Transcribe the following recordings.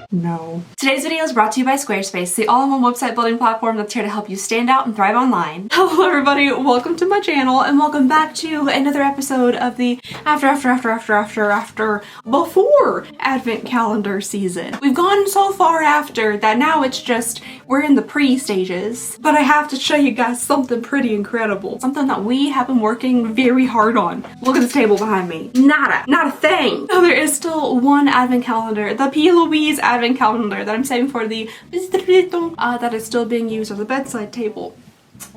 No. Today's video is brought to you by Squarespace, the all-in-one website building platform that's here to help you stand out and thrive online. Hello everybody, welcome to my channel and welcome back to another episode of the before Advent calendar season. We've gone so far after that now it's just, we're in the pre-stages, but I have to show you guys something pretty incredible. Something that we have been working very hard on. Look at this table behind me. Not a thing. No, there is still one Advent calendar, the P. Louise Advent calendar that I'm saving for the that is still being used as a bedside table.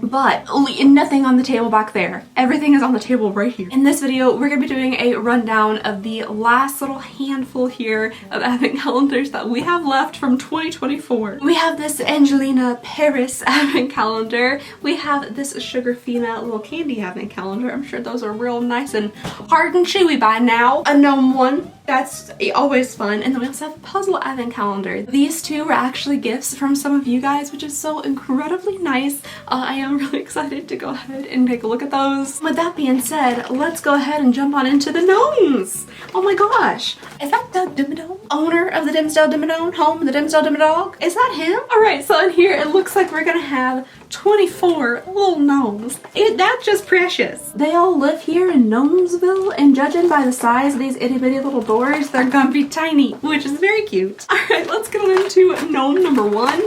But nothing on the table back there. Everything is on the table right here. In this video, we're going to be doing a rundown of the last little handful here of Advent calendars that we have left from 2024. We have this Angelina Paris Advent calendar. We have this Sugarfina little candy Advent calendar. I'm sure those are real nice and hard and chewy by now. A gnome one. That's always fun. And then we also have a Puzzel Advent calendar. These two were actually gifts from some of you guys, which is so incredibly nice. I am really excited to go ahead and take a look at those. With that being said, let's go ahead and jump on into the gnomes. Oh my gosh. Is that Doug Dimmadome? Owner of the Dimsdale Dimmadome? Home of the Dimsdale Dimmadog? Is that him? Alright, so in here it looks like we're gonna have 24 little gnomes. That's just precious. They all live here in Gnomesville, and judging by the size of these itty bitty little doors, they're gonna be tiny, which is very cute. Alright, let's get on into gnome number one.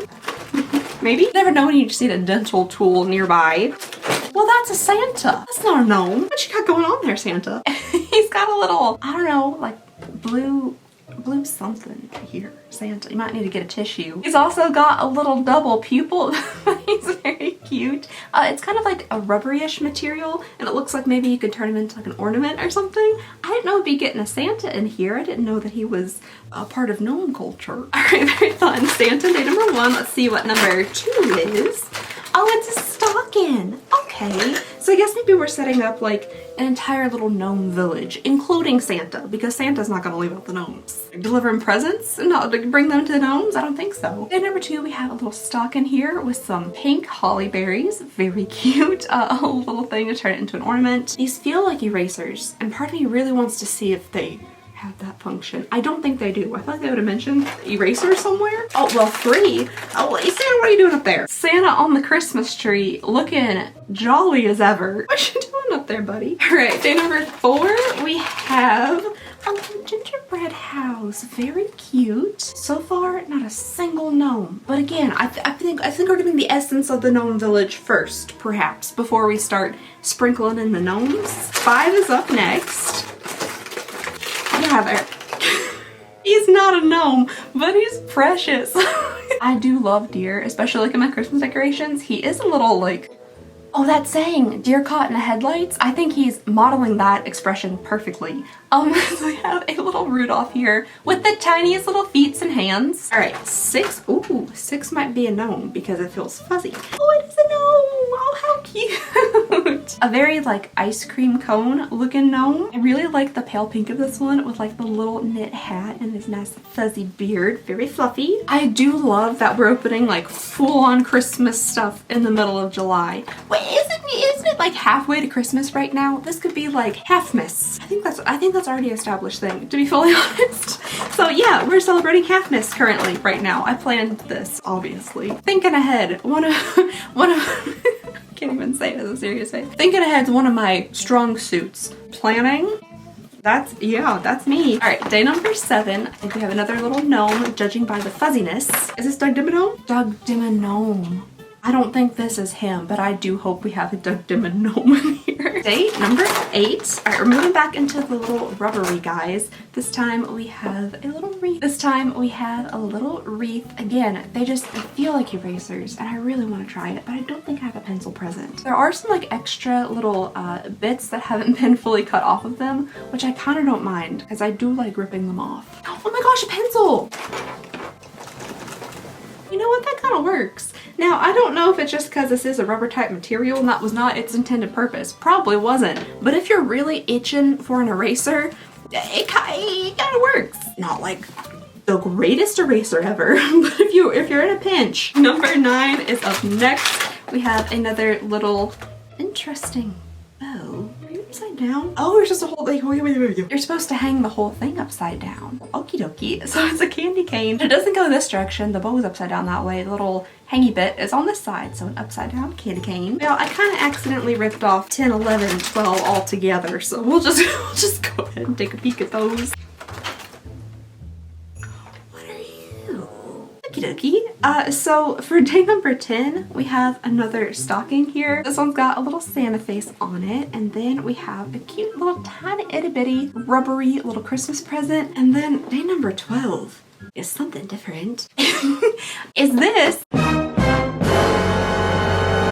Maybe? Never know when you just need a dental tool nearby. Well, that's a Santa. That's not a gnome. What you got going on there, Santa? He's got a little, I don't know, like blue something here. Santa, you might need to get a tissue. He's also got a little double pupil. He's very cute. It's kind of like a rubbery-ish material, and it looks like maybe you could turn him into like an ornament or something. I didn't know it'd be getting a Santa in here. I didn't know that he was a part of gnome culture. Alright, very fun. Santa day number one. Let's see what number two is. Oh, it's a stocking. Okay. So I guess maybe we're setting up like an entire little gnome village, including Santa, because Santa's not gonna leave out the gnomes. Delivering presents and not bring them to the gnomes? I don't think so. Day number two, we have a little stocking here with some pink holly berries. Very cute. A little thing to turn it into an ornament. These feel like erasers, and part of me really wants to see if they have that function. I don't think they do. I thought they would have mentioned eraser somewhere. Oh, well, three. Oh, well, Santa, what are you doing up there? Santa on the Christmas tree, looking jolly as ever. What you doing up there, buddy? All right, day number four, we have a little gingerbread house. Very cute. So far, not a single gnome. But again, I think we're getting the essence of the gnome village first, perhaps, before we start sprinkling in the gnomes. Five is up next. Yeah, there. He's not a gnome, but he's precious. I do love deer, especially like in my Christmas decorations. He is a little like, oh, that saying, deer caught in the headlights. I think he's modeling that expression perfectly. So we have a little Rudolph here with the tiniest little feet and hands. All right, six. Ooh, six might be a gnome because it feels fuzzy. Oh, it is a gnome. Oh, how cute. A very like ice cream cone looking gnome. I really like the pale pink of this one with like the little knit hat and his nice fuzzy beard. Very fluffy. I do love that we're opening like full on Christmas stuff in the middle of July. Wait, isn't it like halfway to Christmas right now? This could be like half-miss. I think that's already an established thing, to be fully honest. So yeah, we're celebrating half-miss currently right now. I planned this, obviously. Thinking ahead, one of I can't even say it as a serious face. Thinking ahead is one of my strong suits. Planning, that's me. All right, day number seven. I think we have another little gnome, judging by the fuzziness. Is this Doug Dimmadome? Doug Dimmadome. I don't think this is him, but I do hope we have a Doug Dimmadome in here. Day number eight. All right, we're moving back into the little rubbery guys. This time we have a little wreath. Again, they feel like erasers, and I really want to try it, but I don't think I have a pencil present. There are some like extra little bits that haven't been fully cut off of them, which I kind of don't mind, because I do like ripping them off. Oh my gosh, a pencil! You know what? That kind of works. Now, I don't know if it's just because this is a rubber type material and that was not its intended purpose. Probably wasn't. But if you're really itching for an eraser, it kind of works. Not like the greatest eraser ever, but if you're in a pinch. Number 9 is up next. We have another little interesting bow. upside down? Oh, it's just a whole, like, you're supposed to hang the whole thing upside down. Okie dokie. So it's a candy cane. It doesn't go this direction. The bow is upside down that way. The little hangy bit is on this side. So an upside down candy cane. Now, I kind of accidentally ripped off 10, 11, 12 all together. So we'll just go ahead and take a peek at those. So for day number 10, we have another stocking here. This one's got a little Santa face on it, and then we have a cute little tiny itty bitty rubbery little Christmas present. And then day number 12 is something different. Is this.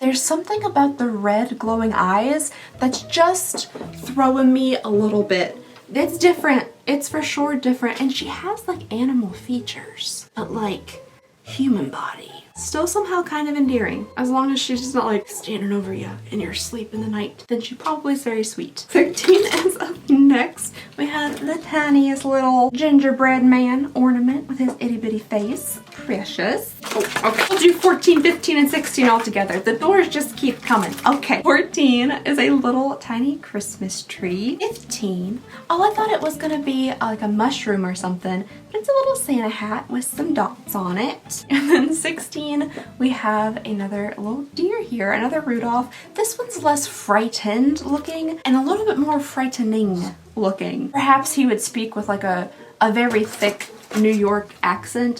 There's something about the red glowing eyes that's just throwing me a little bit. It's different. It's for sure different. And she has like animal features, but like human body. Still somehow kind of endearing. As long as she's just not like standing over you in your sleep in the night, then she probably is very sweet. 13 is up next. We have the tiniest little gingerbread man ornament with his itty bitty face. Precious. Oh, okay. We'll do 14, 15, and 16 all together. The doors just keep coming. Okay. 14 is a little tiny Christmas tree. 15. Oh, I thought it was gonna be like a mushroom or something, but it's a little Santa hat with some dots on it. And then 16, we have another little deer here, another Rudolph. This one's less frightened looking and a little bit more frightening looking. Perhaps he would speak with like a very thick New York accent.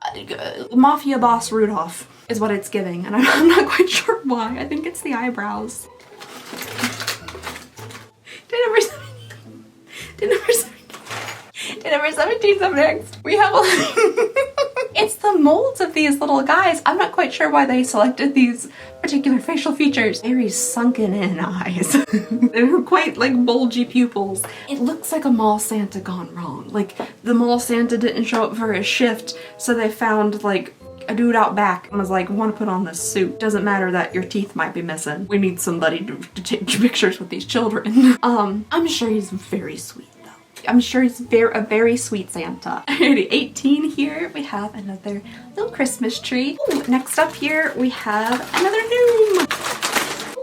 Mafia boss Rudolph is what it's giving, and I'm not quite sure why. I think it's the eyebrows. Day number 17 is up next. We have it's the molds of these little guys. I'm not quite sure why they selected these particular facial features. Very sunken in eyes. They're quite like bulgy pupils. It looks like a mall Santa gone wrong. Like the mall Santa didn't show up for his shift, so they found like a dude out back and was like, want to put on this suit. Doesn't matter that your teeth might be missing. We need somebody to take pictures with these children. I'm sure he's very sweet. I'm sure he's a very sweet Santa. 18 here, we have another little Christmas tree. Ooh, next up here, we have another gnome.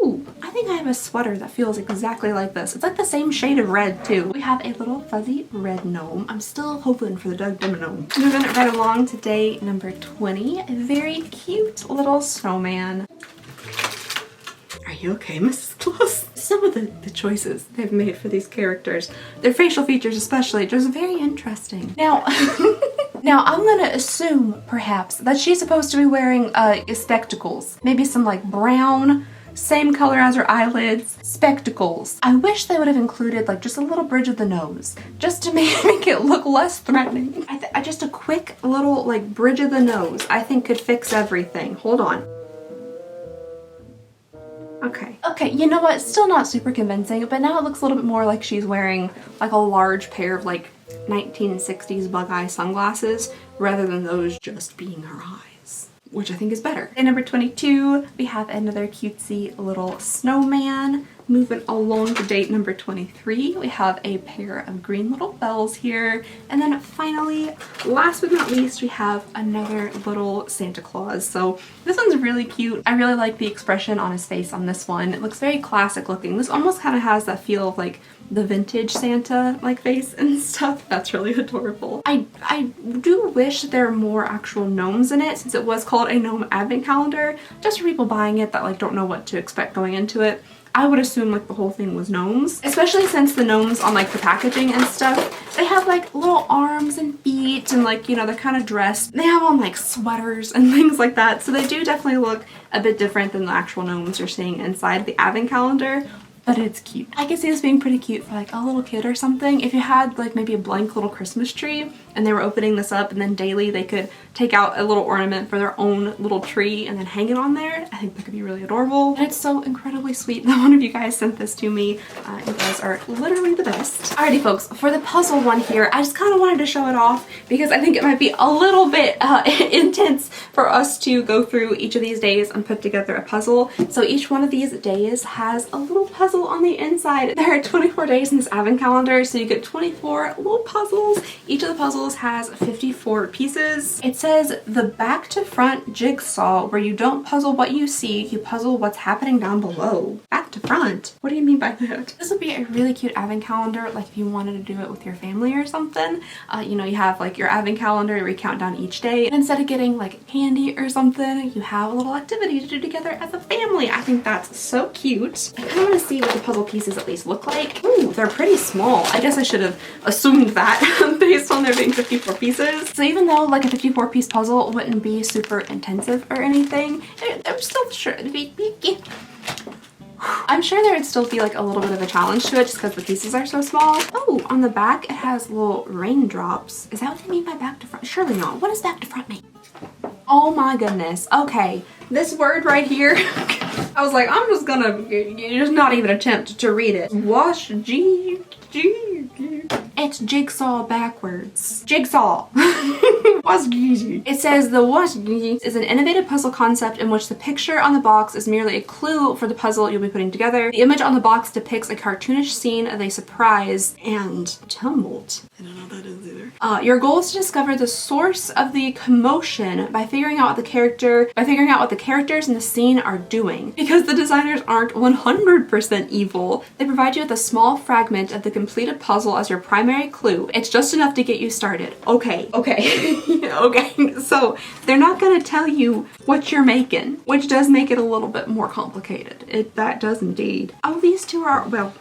Ooh, I think I have a sweater that feels exactly like this. It's like the same shade of red too. We have a little fuzzy red gnome. I'm still hoping for the Doug Dimmer gnome. Moving it right along to day number 20, a very cute little snowman. Are you okay, Mrs. Claus? Some of the choices they've made for these characters, their facial features especially, just very interesting. Now, now I'm gonna assume perhaps that she's supposed to be wearing spectacles. Maybe some like brown, same color as her eyelids, spectacles. I wish they would have included like just a little bridge of the nose, just to make it look less threatening. Just a quick little like bridge of the nose I think could fix everything. Hold on. Okay, you know what? Still not super convincing, but now it looks a little bit more like she's wearing like a large pair of like 1960s bug eye sunglasses rather than those just being her eyes, which I think is better. Day number 22, we have another cutesy little snowman. Moving along to date number 23, we have a pair of green little bells here. And then finally, last but not least, we have another little Santa Claus. So this one's really cute. I really like the expression on his face on this one. It looks very classic looking. This almost kind of has that feel of like the vintage Santa like face and stuff. That's really adorable. I do wish there were more actual gnomes in it, since it was called a Gnome Advent calendar. Just for people buying it that like don't know what to expect going into it, I would assume like the whole thing was gnomes, especially since the gnomes on like the packaging and stuff, they have like little arms and feet and like, you know, they're kind of dressed. They have on like sweaters and things like that, so they do definitely look a bit different than the actual gnomes you're seeing inside the advent calendar. But it's cute. I could see this being pretty cute for like a little kid or something. If you had like maybe a blank little Christmas tree and they were opening this up, and then daily they could take out a little ornament for their own little tree and then hang it on there, I think that could be really adorable. And it's so incredibly sweet that one of you guys sent this to me. You guys are literally the best. Alrighty folks, for the puzzle one here, I just kind of wanted to show it off because I think it might be a little bit intense for us to go through each of these days and put together a puzzle. So each one of these days has a little puzzle puzzle on the inside. There are 24 days in this advent calendar, so you get 24 little puzzles. Each of the puzzles has 54 pieces. It says the back to front jigsaw, where you don't puzzle what you see, you puzzle what's happening down below. Back to front? What do you mean by that? This would be a really cute advent calendar, like if you wanted to do it with your family or something. You know, you have like your advent calendar where you count down each day, and instead of getting like candy or something, you have a little activity to do together as a family. I think that's so cute. I kind of want to see what the puzzle pieces at least look like. Ooh, they're pretty small. I guess I should have assumed that based on there being 54 pieces. So even though like a 54 piece puzzle wouldn't be super intensive or anything, I'm still sure I'm sure there would still be like a little bit of a challenge to it just because the pieces are so small. Oh, on the back it has little raindrops. Is that what they mean by back to front? Surely not. What does back to front mean? Oh my goodness. Okay, this word right here. I was like, I'm just gonna just not even attempt to read it. Wash G. It's jigsaw backwards. Jigsaw. It says the wash is an innovative puzzle concept in which the picture on the box is merely a clue for the puzzle you'll be putting together. The image on the box depicts a cartoonish scene of a surprise and tumult. I don't know what that is either. Your goal is to discover the source of the commotion by figuring out what the characters in the scene are doing. Because the designers aren't 100% evil, they provide you with a small fragment of the completed puzzle as your primary clue. It's just enough to get you started. Okay. Okay, so they're not gonna tell you what you're making, which does make it a little bit more complicated. That does indeed. Oh, these two are, well,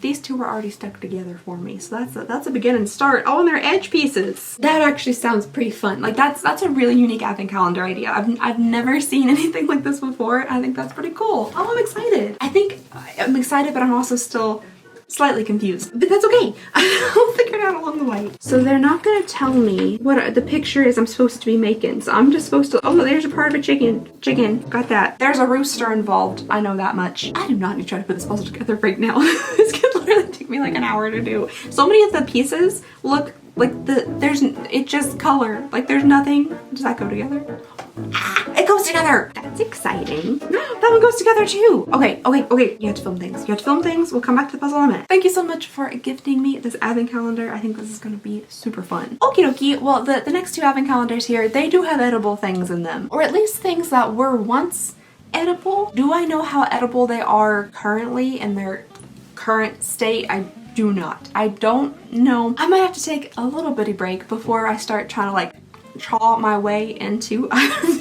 these two were already stuck together for me, so that's a beginning start. Oh, and they're edge pieces. That actually sounds pretty fun. Like that's a really unique advent calendar idea. I've never seen anything like this before. I think that's pretty cool. Oh, I'm excited. I'm excited, but I'm also still slightly confused, but that's okay. I'll figure it out along the way. So they're not gonna tell me what the picture is I'm supposed to be making. So I'm just supposed to, oh, there's a part of a chicken. Got that. There's a rooster involved. I know that much. I do not need to try to put this puzzle together right now. This could literally take me like an hour to do. So many of the pieces look like it's just color. Like there's nothing. Does that go together? It goes together. That's exciting. That one goes together too. Okay. You have to film things. We'll come back to the puzzle in a minute. Thank you so much for gifting me this advent calendar. I think this is going to be super fun. Okie dokie. Well, the next two advent calendars here, they do have edible things in them, or at least things that were once edible. Do I know how edible they are currently in their current state? I do not. I don't know. I might have to take a little bitty break before I start trying to like chaw my way into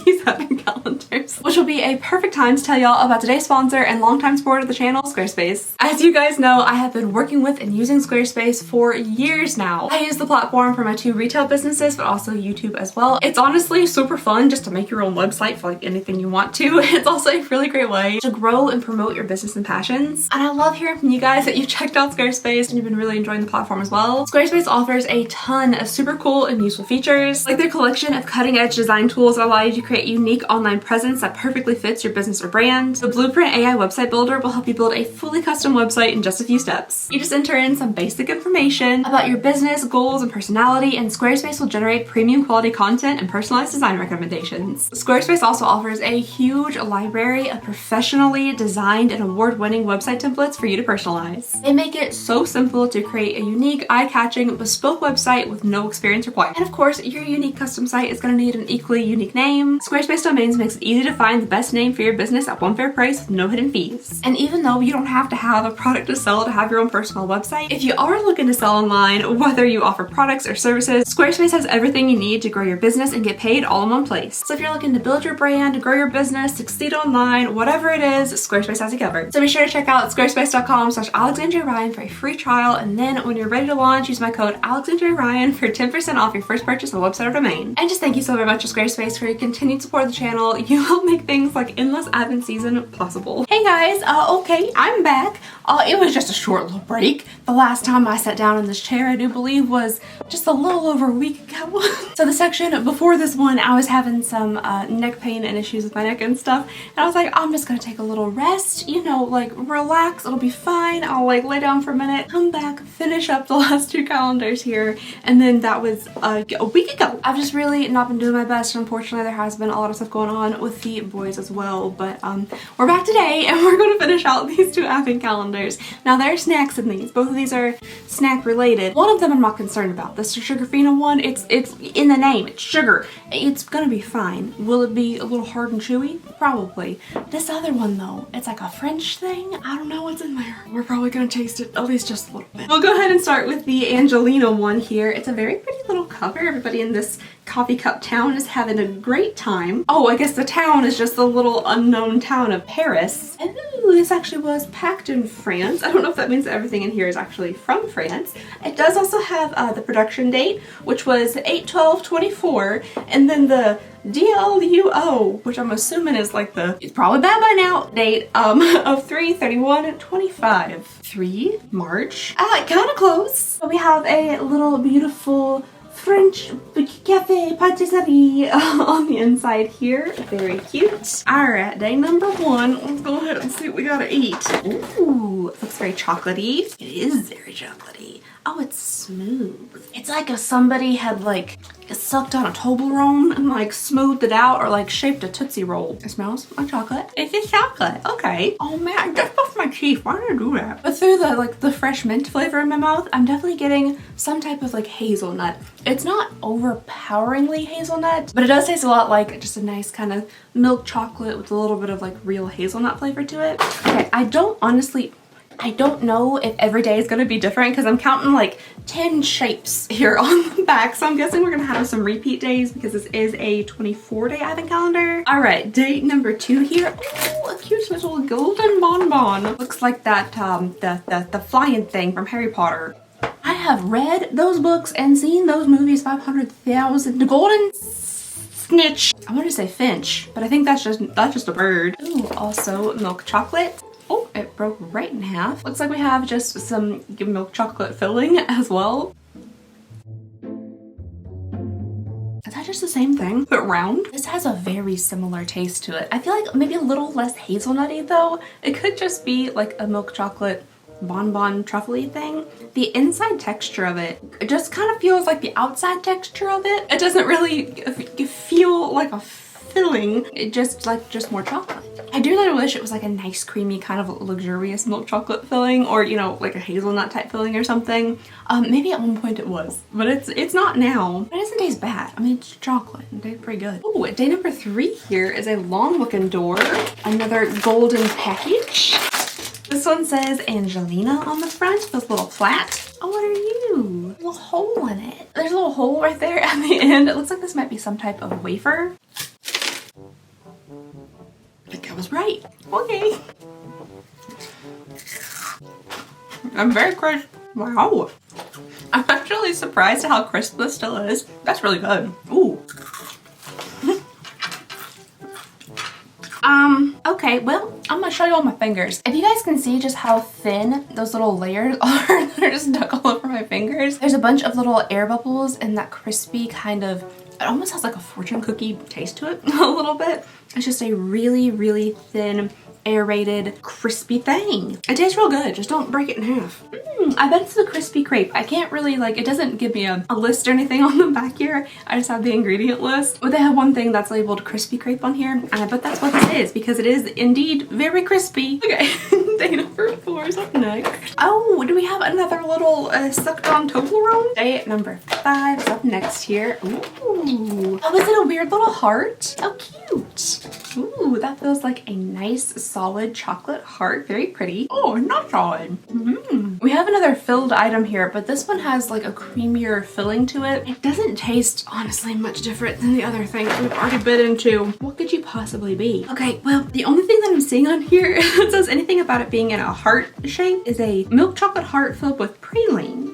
these advent calendars, which will be a perfect time to tell y'all about today's sponsor and longtime supporter of the channel, Squarespace. As you guys know, I have been working with and using Squarespace for years now. I use the platform for my two retail businesses, but also YouTube as well. It's honestly super fun just to make your own website for like anything you want to. It's also a really great way to grow and promote your business and passions. And I love hearing from you guys that you checked out Squarespace and you've been really enjoying the platform as well. Squarespace offers a ton of super cool and useful features, like their collection of cutting-edge design tools that allow you to create a unique online presence that perfectly fits your business or brand. The Blueprint AI website builder will help you build a fully custom website in just a few steps. You just enter in some basic information about your business, goals, and personality, and Squarespace will generate premium quality content and personalized design recommendations. Squarespace also offers a huge library of professionally designed and award-winning website templates for you to personalize. They make it so simple to create a unique, eye-catching, bespoke website with no experience required. And of course, your unique custom site is going to need an equally unique name. Squarespace Domains makes it easy to find the best name for your business at one fair price with no hidden fees. And even though you don't have to have a product to sell to have your own personal website, if you are looking to sell online, whether you offer products or services, Squarespace has everything you need to grow your business and get paid all in one place. So if you're looking to build your brand, grow your business, succeed online, whatever it is, Squarespace has you covered. So be sure to check out squarespace.com/AlexandriaRyan for a free trial, and then when you're ready to launch, use my code AlexandriaRyan for 10% off your first purchase of a website or domain. And just thank you so very much to Squarespace for your continued support of the channel. You help make things like endless advent season possible. Hey guys, okay, I'm back. It was just a short little break. The last time I sat down in this chair, I do believe, was just a little over a week ago. So the section before this one, I was having some neck pain and issues with my neck and stuff, and I was like, I'm just gonna take a little rest, you know, like relax, it'll be fine. I'll like lay down for a minute, come back, finish up the last two calendars here, and then that was a week ago. I've just just really not been doing my best. Unfortunately, there has been a lot of stuff going on with the boys as well, but we're back today and we're going to finish out these 2 advent calendars. Now there are snacks in these. Both of these are snack related. One of them I'm not concerned about. This Sugarfina one, it's in the name. It's sugar. It's gonna be fine. Will it be a little hard and chewy? Probably. This other one though, it's like a French thing. I don't know what's in there. We're probably gonna taste it at least just a little bit. We'll go ahead and start with the Angelina one here. It's a very pretty little cover. Everybody in this coffee cup town is having a great time. Oh, I guess the town is just the little unknown town of Paris. Ooh, this actually was packed in France. I don't know if that means that everything in here is actually from France. It does also have the production date, which was 8/12/24, and then the DLUO, which I'm assuming is like the, it's probably bad by now, date of 3/31/25. 3 March. Kind of close. But we have a little beautiful French cafe patisserie on the inside here. Very cute. Alright, day number 1. Let's go ahead and see what we gotta eat. Ooh, it looks very chocolatey. It is very chocolatey. Oh, it's smooth. It's like if somebody had like sucked on a Toblerone and like smoothed it out, or like shaped a Tootsie Roll. It smells like chocolate. It's just chocolate. Okay. Oh man, I just buffed my teeth. Why did I do that? But through the fresh mint flavor in my mouth, I'm definitely getting some type of like hazelnut. It's not overpoweringly hazelnut, but it does taste a lot like just a nice kind of milk chocolate with a little bit of like real hazelnut flavor to it. Okay, I don't know if every day is going to be different because I'm counting like 10 shapes here on the back. So I'm guessing we're going to have some repeat days because this is a 24-day advent calendar. All right, date number 2 here. Oh, a cute little golden bonbon. Looks like that, the flying thing from Harry Potter. I have read those books and seen those movies 500,000. The golden snitch. I want to say finch, but I think that's just a bird. Ooh, also milk chocolate. Oh, it broke right in half. Looks like we have just some milk chocolate filling as well. Is that just the same thing, but round? This has a very similar taste to it. I feel like maybe a little less hazelnutty though. It could just be like a milk chocolate bonbon truffle-y thing. The inside texture of it just kind of feels like the outside texture of it. It doesn't really feel like a filling. It just more chocolate. I do really wish it was like a nice creamy kind of luxurious milk chocolate filling, or you know, like a hazelnut type filling or something. Maybe at one point it was, but it's not now. It doesn't taste bad. I mean, it's chocolate and tastes pretty good. Oh, day number 3 here is a long looking door. Another golden package. This one says Angelina on the front. Feels a little flat. Oh, what are you? A little hole in it. There's a little hole right there at the end. It looks like this might be some type of wafer. I think I was right. Okay. I'm very crisp. Wow. I'm actually surprised at how crisp this still is. That's really good. Ooh. Okay, well, I'm gonna show you all my fingers. If you guys can see just how thin those little layers are that are just stuck all over my fingers, there's a bunch of little air bubbles and that crispy kind of, it almost has like a fortune cookie taste to it a little bit. It's just a really, really thin, aerated, crispy thing. It tastes real good, just don't break it in half. I bet it's the crispy crepe. I can't really like, it doesn't give me a list or anything on the back here. I just have the ingredient list. But they have one thing that's labeled crispy crepe on here, and I bet that's what this is because it is indeed very crispy. Okay, day number 4 is up next. Oh, do we have another little sucked on Toblerone? Day number 5 is up next here. Ooh. Oh, is it a weird little heart? How cute. Ooh, that feels like a nice solid chocolate heart. Very pretty. Oh, not solid. We have another filled item here, but this one has like a creamier filling to it. It doesn't taste honestly much different than the other things we've already bit into. What could you possibly be? Okay, well, the only thing that I'm seeing on here that says anything about it being in a heart shape is a milk chocolate heart filled with praline.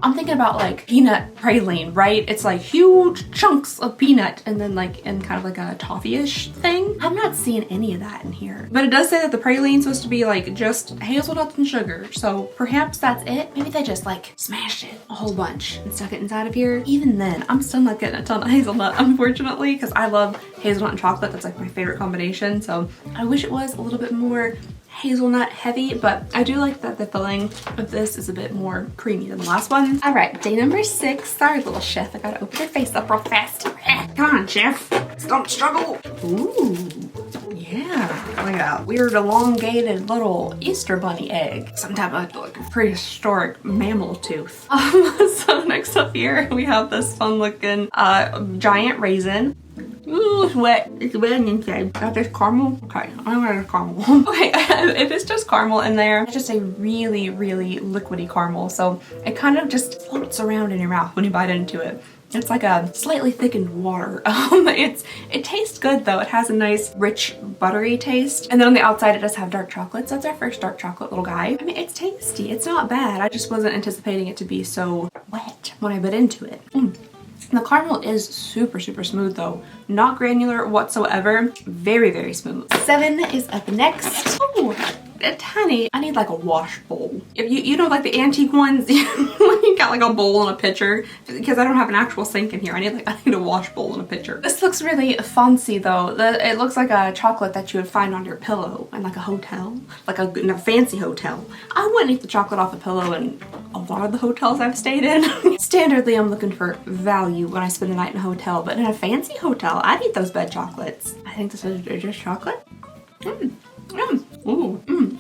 I'm thinking about like peanut praline, right? It's like huge chunks of peanut and then like in kind of like a toffee-ish thing. I'm not seeing any of that in here. But it does say that the praline's supposed to be like just hazelnuts and sugar. So perhaps that's it. Maybe they just like smashed it a whole bunch and stuck it inside of here. Even then, I'm still not getting a ton of hazelnut, unfortunately, because I love hazelnut and chocolate. That's like my favorite combination. So I wish it was a little bit more hazelnut heavy, but I do like that the filling of this is a bit more creamy than the last one. All right, day number 6. Sorry, little chef, I gotta open your face up real fast. Come on, chef. Don't struggle. Ooh, yeah, like a weird elongated little Easter bunny egg. Some type of like prehistoric mammal tooth. So next up here, we have this fun looking giant raisin. Ooh, it's wet. It's wet inside. Got this caramel? Okay, I'm gonna caramel. Okay, if it's just caramel in there, it's just a really, really liquidy caramel. So it kind of just floats around in your mouth when you bite into it. It's like a slightly thickened water. It tastes good though. It has a nice, rich, buttery taste. And then on the outside, it does have dark chocolate. So that's our first dark chocolate little guy. I mean, it's tasty. It's not bad. I just wasn't anticipating it to be so wet when I bit into it. The caramel is super, super smooth though. Not granular whatsoever. Very, very smooth. 7 is up next. Oh, a tiny. I need like a wash bowl. If you know, like the antique ones, you got like a bowl and a pitcher. Because I don't have an actual sink in here. I need a wash bowl and a pitcher. This looks really fancy though. It looks like a chocolate that you would find on your pillow in like a hotel, like in a fancy hotel. I wouldn't eat the chocolate off a pillow in a lot of the hotels I've stayed in. Standardly, I'm looking for value when I spend the night in a hotel, but in a fancy hotel, I'd eat those bed chocolates. I think this is just chocolate.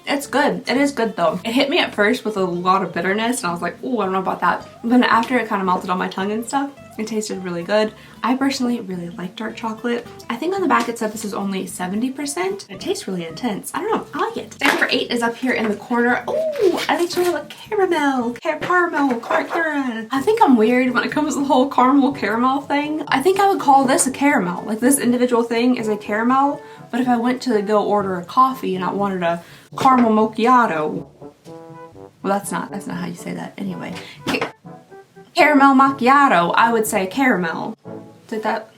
It's good. It is good though. It hit me at first with a lot of bitterness and I was like, oh, I don't know about that. But then after it kind of melted on my tongue and stuff, it tasted really good. I personally really like dark chocolate. I think on the back it said this is only 70%. It tastes really intense. I don't know. I like it. Number 8 is up here in the corner. Oh, I like to have a caramel. I think I'm weird when it comes to the whole caramel thing. I think I would call this a caramel. Like this individual thing is a caramel. But if I went to go order a coffee and I wanted a caramel macchiato, well, that's not how you say that anyway. Caramel macchiato, I would say caramel. Did that?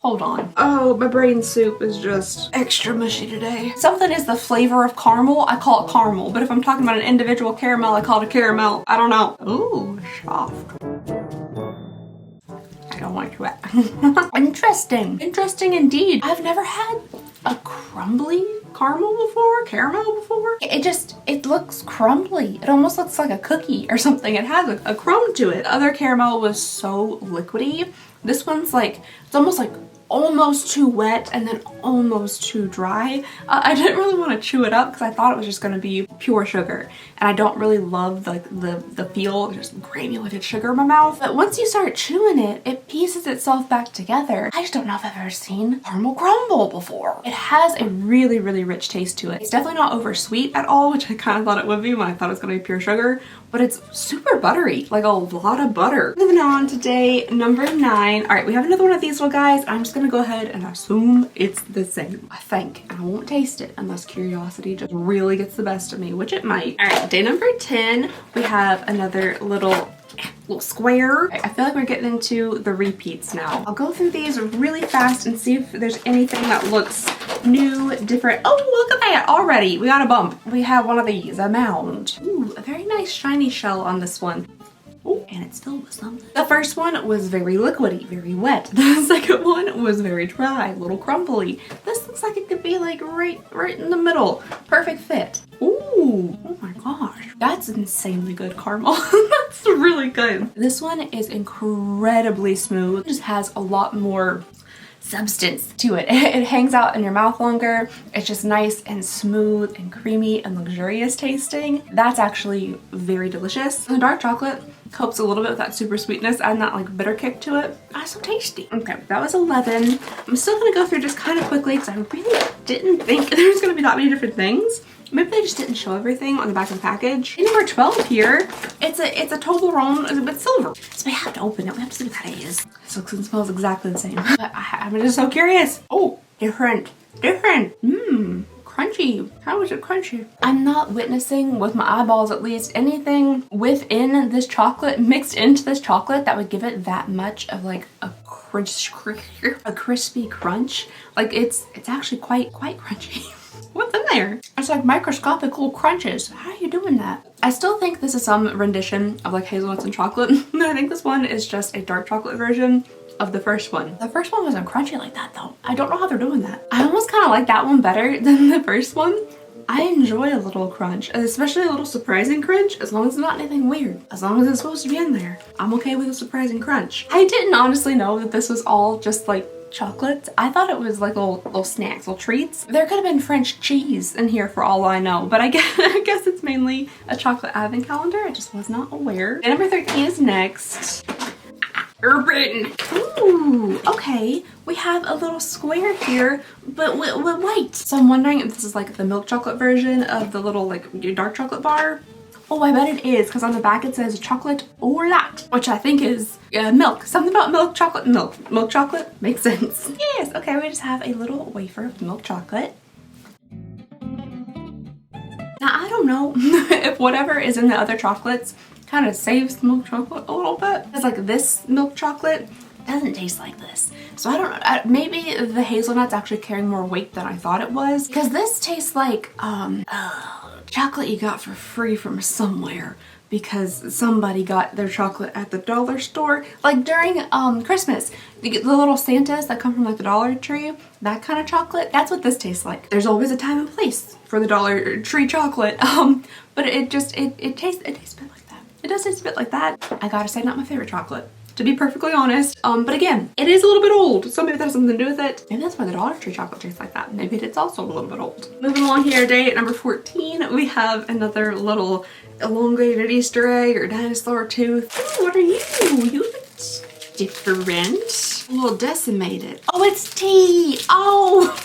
Hold on. Oh, my brain soup is just extra mushy today. Something is the flavor of caramel, I call it caramel. But if I'm talking about an individual caramel, I call it a caramel. I don't know. Ooh, soft. I don't like that. Interesting. Interesting indeed. I've never had a crumbly caramel before. It looks crumbly. It almost looks like a cookie or something. It has a crumb to it. The other caramel was so liquidy. This one's like, it's almost like almost too wet and then almost too dry. I didn't really want to chew it up because I thought it was just going to be pure sugar, and I don't really love the feel of just granulated sugar in my mouth. But once you start chewing it, it pieces itself back together. I just don't know if I've ever seen caramel crumble before. It has a really, really rich taste to it. It's definitely not over sweet at all, which I kind of thought it would be when I thought it was going to be pure sugar, but it's super buttery, like a lot of butter. Moving on to day number 9. All right, we have another one of these little guys. I'm just gonna go ahead and assume it's the same. I think. I won't taste it unless curiosity just really gets the best of me, which it might. All right, day number 10, we have another little square. I feel like we're getting into the repeats now. I'll go through these really fast and see if there's anything that looks new, different. Oh, look at that already. We got a bump. We have one of these, a mound. Ooh, a very nice shiny shell on this one. Oh, and it's filled with something. The first one was very liquidy, very wet. The second one was very dry, a little crumbly. This looks like it could be like right in the middle. Perfect fit. Ooh, oh my gosh. That's insanely good caramel. That's really good. This one is incredibly smooth. It just has a lot more substance to it. It hangs out in your mouth longer. It's just nice and smooth and creamy and luxurious tasting. That's actually very delicious. The dark chocolate helps a little bit with that super sweetness and that like bitter kick to it. That's so tasty. Okay, that was 11. I'm still gonna go through just kind of quickly because I really didn't think there was gonna be that many different things. Maybe they just didn't show everything on the back of the package. Number 12 here, it's a Toblerone with silver. So we have to open it. We have to see what that is. This looks and smells exactly the same. But I'm just so curious. Oh, different. Crunchy. How is it crunchy? I'm not witnessing, with my eyeballs at least, anything within this chocolate, mixed into this chocolate, that would give it that much of like a crispy crunch. Like it's actually quite crunchy. What's in there. It's like microscopic little crunches. How are you doing that? I still think this is some rendition of like hazelnuts and chocolate. I think this one is just a dark chocolate version of the first one. The first one wasn't crunchy like that though. I don't know how they're doing that. I almost kind of like that one better than the first one. I enjoy a little crunch, especially a little surprising crunch, as long as it's not anything weird. As long as it's supposed to be in there, I'm okay with a surprising crunch. I didn't honestly know that this was all just like chocolate. I thought it was like little snacks, little treats. There could have been French cheese in here for all I know, but I guess it's mainly a chocolate advent calendar. I just was not aware. And number 13 is next. Urban. Ooh, okay. We have a little square here, but with white. So I'm wondering if this is like the milk chocolate version of the little like dark chocolate bar. Oh, I bet it is, because on the back it says chocolate au lait, which I think is milk. Something about milk chocolate, milk. Milk chocolate makes sense. Yes, okay, we just have a little wafer of milk chocolate. Now, I don't know if whatever is in the other chocolates kind of saves the milk chocolate a little bit. It's like this milk chocolate doesn't taste like this. So I don't know, maybe the hazelnut's actually carrying more weight than I thought it was, because this tastes like chocolate you got for free from somewhere because somebody got their chocolate at the dollar store. Like during Christmas, you get the little Santas that come from like the Dollar Tree, that kind of chocolate. That's what this tastes like. There's always a time and place for the Dollar Tree chocolate. But it tastes a bit like that. It does taste a bit like that. I gotta say, not my favorite chocolate, to be perfectly honest. But again, it is a little bit old, so maybe that has something to do with it. Maybe that's why the Dollar Tree chocolate tastes like that. Maybe it's also a little bit old. Moving along here, day at number 14, we have another little elongated Easter egg or dinosaur tooth. Ooh, what are you? You look different. A little decimated. Oh, it's tea. Oh,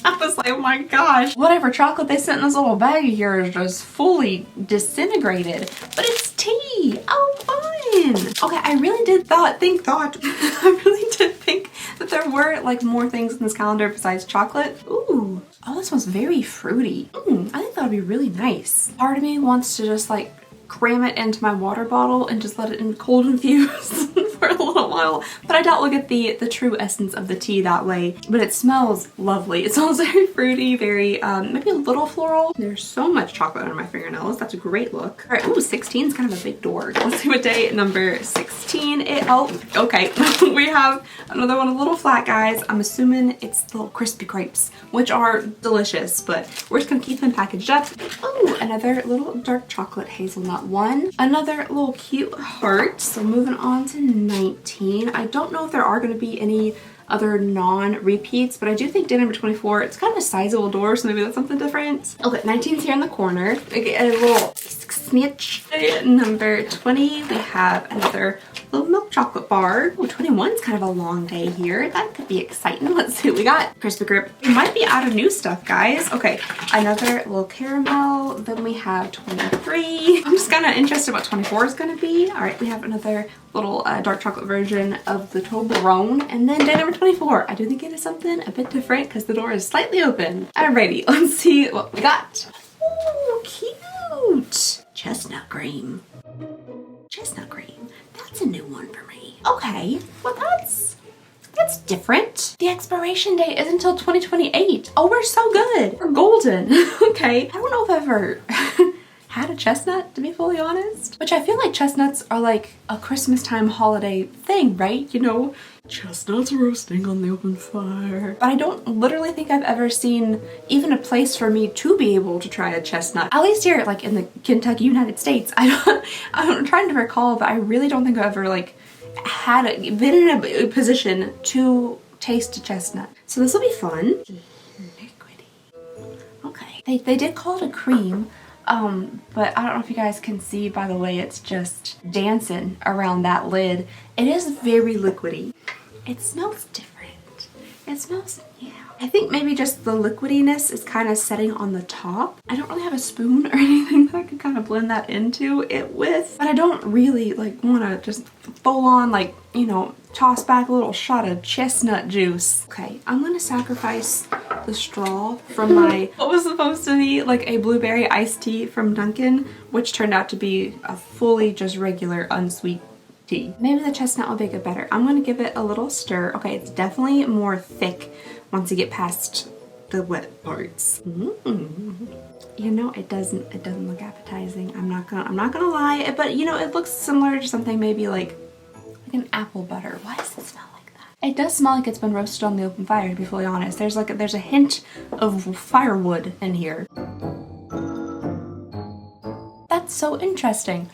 I was like, oh my gosh. Whatever chocolate they sent in this little bag here is just fully disintegrated, but it's tea. Oh, fun. Okay, I really did think I really did think that there were like more things in this calendar besides chocolate. Ooh. Oh, this one's very fruity. I think that would be really nice. Part of me wants to just like cram it into my water bottle and just let it in cold infuse for a little while. But I doubt we'll get the true essence of the tea that way. But it smells lovely. It smells very fruity, very maybe a little floral. There's so much chocolate on my fingernails. That's a great look. All right, ooh, 16 is kind of a big door. Let's see what day number 16 is. Oh, okay. We have another one of the little flat guys. I'm assuming it's little crispy crepes, which are delicious, but we're just gonna keep them packaged up. Oh, another little dark chocolate hazelnut one. Another little cute heart. So moving on to 19. I don't know if there are going to be any other non-repeats, but I do think day number 24, it's kind of a sizable door, so maybe that's something different. Okay, 19's here in the corner. We get a little smidge. Number 20, we have another little milk chocolate bar. Oh, 21's kind of a long day here. That could be exciting. Let's see what we got. Crispy grip. We might be out of new stuff, guys. Okay, another little caramel. Then we have 23. I'm just kind of interested what 24 is going to be. All right, we have another little dark chocolate version of the Toblerone. And then day number 24. I do think it is something a bit different because the door is slightly open. Alrighty, let's see what we got. Oh, cute. Chestnut cream. Chestnut cream. That's a new one for me. Okay, well that's different. The expiration date is until 2028. Oh, we're so good. We're golden. Okay. I don't know if I've ever had a chestnut, to be fully honest. Which I feel like chestnuts are like a Christmas time holiday thing, right? You know, chestnuts roasting on the open fire. But I don't literally think I've ever seen even a place for me to be able to try a chestnut. At least here, like in the Kentucky, United States. I'm trying to recall, but I really don't think I've ever like been in a position to taste a chestnut. So this will be fun. Liquidy. Okay. They did call it a cream. But I don't know if you guys can see by the way it's just dancing around that lid. It is very liquidy. It smells different. It smells, yeah. I think maybe just the liquidiness is kind of setting on the top. I don't really have a spoon or anything that I could kind of blend that into it with. But I don't really like want to just full on like, you know, toss back a little shot of chestnut juice. Okay, I'm gonna sacrifice the straw from my what was supposed to be like a blueberry iced tea from Dunkin', which turned out to be a fully just regular unsweet tea. Maybe the chestnut will make it better. I'm gonna give it a little stir. Okay, it's definitely more thick once you get past the wet parts. You know, it doesn't look appetizing. I'm not gonna lie, but you know, it looks similar to something maybe like an apple butter. Why does it smell like that? It does smell like it's been roasted on the open fire, to be fully honest. There's a hint of firewood in here. That's so interesting.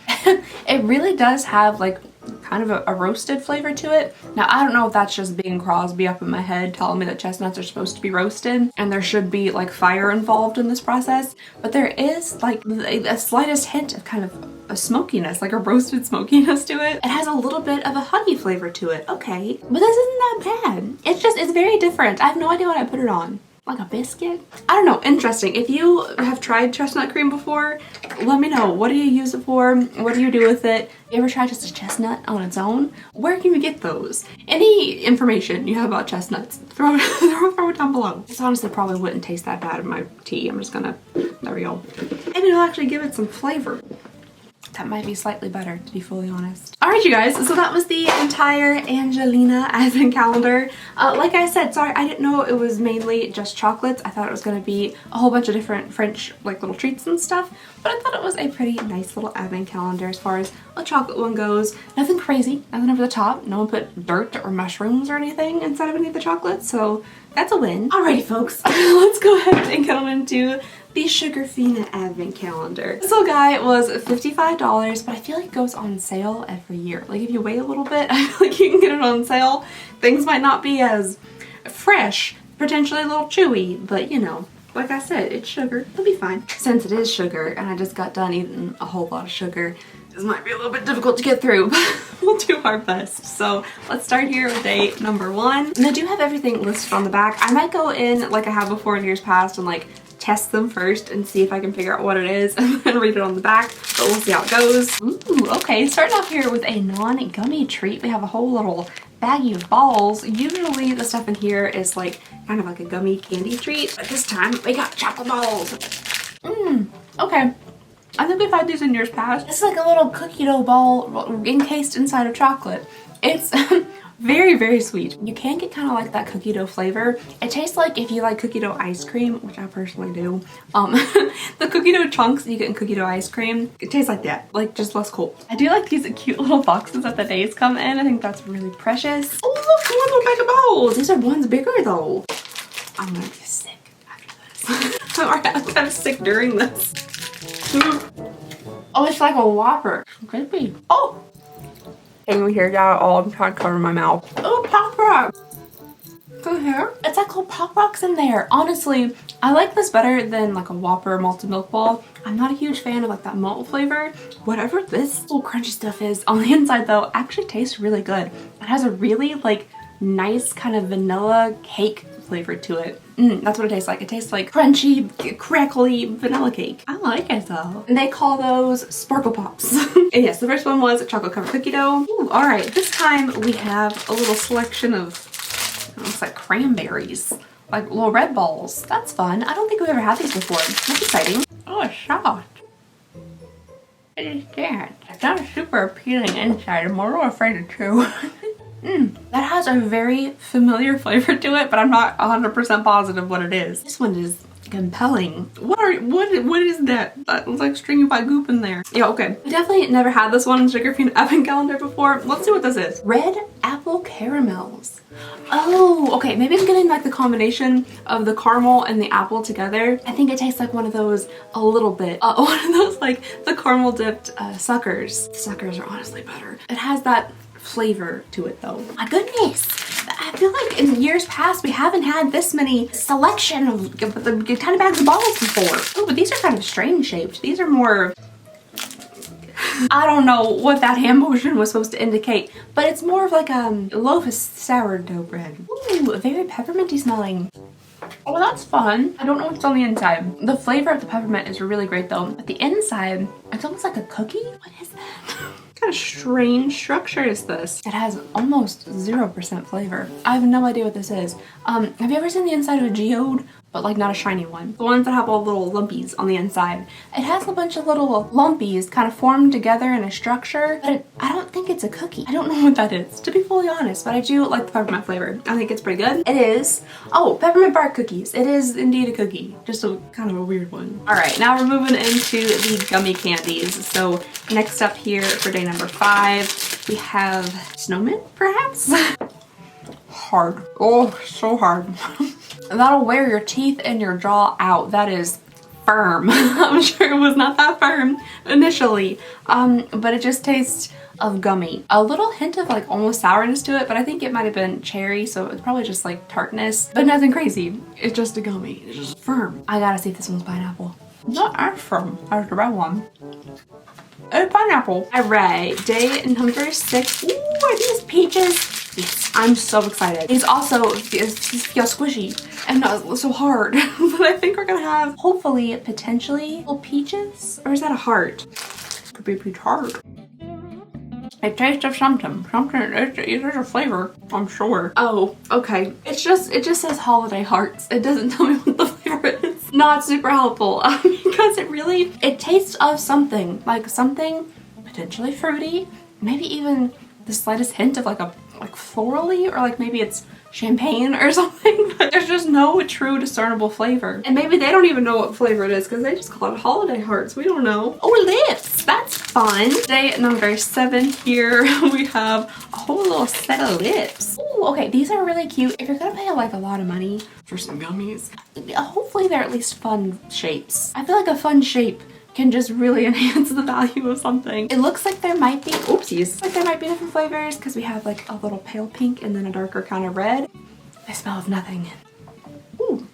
It really does have like kind of a roasted flavor to it. Now, I don't know if that's just Bing Crosby up in my head telling me that chestnuts are supposed to be roasted and there should be like fire involved in this process, but there is like a slightest hint of kind of a smokiness, like a roasted smokiness to it. It has a little bit of a honey flavor to it. Okay, but this isn't that bad. It's very different. I have no idea what I put it on. Like a biscuit? I don't know, interesting. If you have tried chestnut cream before, let me know. What do you use it for? What do you do with it? You ever tried just a chestnut on its own? Where can you get those? Any information you have about chestnuts, throw it down below. This honestly probably wouldn't taste that bad in my tea. I'm just gonna, there we go. And it'll actually give it some flavor. That might be slightly better, to be fully honest. Alright, you guys, so that was the entire Angelina Advent calendar. Like I said, sorry, I didn't know it was mainly just chocolates. I thought it was going to be a whole bunch of different French, like, little treats and stuff. But I thought it was a pretty nice little advent calendar as far as a chocolate one goes. Nothing crazy, nothing over the top. No one put dirt or mushrooms or anything inside of any of the chocolates, so that's a win. Alrighty, folks, let's go ahead and get on into the Sugarfina Advent Calendar. This little guy was $55, but I feel like it goes on sale every year. Like if you wait a little bit, I feel like you can get it on sale. Things might not be as fresh, potentially a little chewy, but you know, like I said, it's sugar. It'll be fine. Since it is sugar, and I just got done eating a whole lot of sugar, this might be a little bit difficult to get through, but we'll do our best. So let's start here with day number 1. And I do have everything listed on the back. I might go in like I have before in years past and like test them first and see if I can figure out what it is and then read it on the back, but we'll see how it goes. Ooh, okay, starting off here with a non-gummy treat. We have a whole little baggie of balls. Usually the stuff in here is like kind of like a gummy candy treat, but this time we got chocolate balls. Okay. I think we've had these in years past. It's like a little cookie dough ball encased inside of chocolate. It's very, very sweet. You can get kind of like that cookie dough flavor. It tastes like if you like cookie dough ice cream, which I personally do. The cookie dough chunks you get in cookie dough ice cream, it tastes like that, like just less cold. I do like these cute little boxes that the days come in. I think that's really precious. Oh, look, more little bag of balls. These are ones bigger though. I'm gonna be sick after this. I'm kind of sick during this. Oh, it's like a Whopper. Crispy. Oh! Can you hear that at all? I'm trying to cover my mouth. Oh, Pop Rocks! Can you hear? It's like little Pop Rocks in there. Honestly, I like this better than like a Whopper malted milk ball. I'm not a huge fan of like that malt flavor. Whatever this little crunchy stuff is on the inside though, actually tastes really good. It has a really like nice kind of vanilla cake flavor to it. That's what it tastes like. It tastes like crunchy, crackly vanilla cake. I like it though. And they call those Sparkle Pops. And yes, the first one was chocolate covered cookie dough. Ooh, all right, this time we have a little selection of, it looks like cranberries, like little red balls. That's fun. I don't think we've ever had these before. That's exciting. Oh, it's soft. What is that? It's not super appealing inside. I'm a little afraid to chew. That has a very familiar flavor to it, but I'm not 100% positive what it is. This one is compelling. What is that? That looks like stringy white goop in there. Yeah, okay. I definitely never had this one in Sugarfina Advent Calendar before. Let's see what this is. Red apple caramels. Oh, okay. Maybe I'm getting like the combination of the caramel and the apple together. I think it tastes like one of those a little bit. One of those like the caramel dipped suckers. Suckers are honestly better. It has that flavor to it though. My goodness, I feel like in years past we haven't had this many selection of the kind of bags of balls before. Oh, but these are kind of strange shaped. These are more, I don't know what that hand motion was supposed to indicate, but it's more of like a loaf of sourdough bread. Ooh, very pepperminty smelling. Oh, that's fun. I don't know what's on the inside. The flavor of the peppermint is really great though. But the inside, it's almost like a cookie. What is that? What kind of strange structure is this? It has almost 0% flavor. I have no idea what this is. Have you ever seen the inside of a geode? but like not a shiny one. The ones that have all little lumpies on the inside. It has a bunch of little lumpies kind of formed together in a structure, but I don't think it's a cookie. I don't know what that is, to be fully honest, but I do like the peppermint flavor. I think it's pretty good. It is, oh, peppermint bark cookies. It is indeed a cookie, just a kind of a weird one. All right, now we're moving into the gummy candies. So next up here for day number 5, we have snowman, perhaps? Hard. Oh, so hard. That'll wear your teeth and your jaw out. That is firm. I'm sure it was not that firm initially, but it just tastes of gummy. A little hint of like almost sourness to it, but I think it might have been cherry, so it's probably just like tartness, but nothing crazy. It's just a gummy. It's just firm. I gotta see if this one's pineapple. Not as firm as the red one. It's pineapple. All right, day number 6. Ooh, are these peaches? Yes, I'm so excited. These also feel squishy and not so hard, but I think we're gonna have, hopefully, potentially, little peaches? Or is that a heart? Could be a peach heart. It tastes of something. There's a flavor, I'm sure. Oh, okay. It just says holiday hearts. It doesn't tell me what the flavor is. Not super helpful because it tastes of something, like something potentially fruity, maybe even the slightest hint of like florally, or like maybe it's champagne or something, but there's just no true discernible flavor. And maybe they don't even know what flavor it is because they just call it holiday hearts. We don't know. Oh, lips. That's fun. Day number 7 here, we have a whole little set of lips. Oh, okay. These are really cute. If you're gonna pay like a lot of money for some gummies, hopefully they're at least fun shapes. I feel like a fun shape can just really enhance the value of something. It looks like there might be, oopsies, like there might be different flavors because we have like a little pale pink and then a darker kind of red. I smell of nothing. Ooh.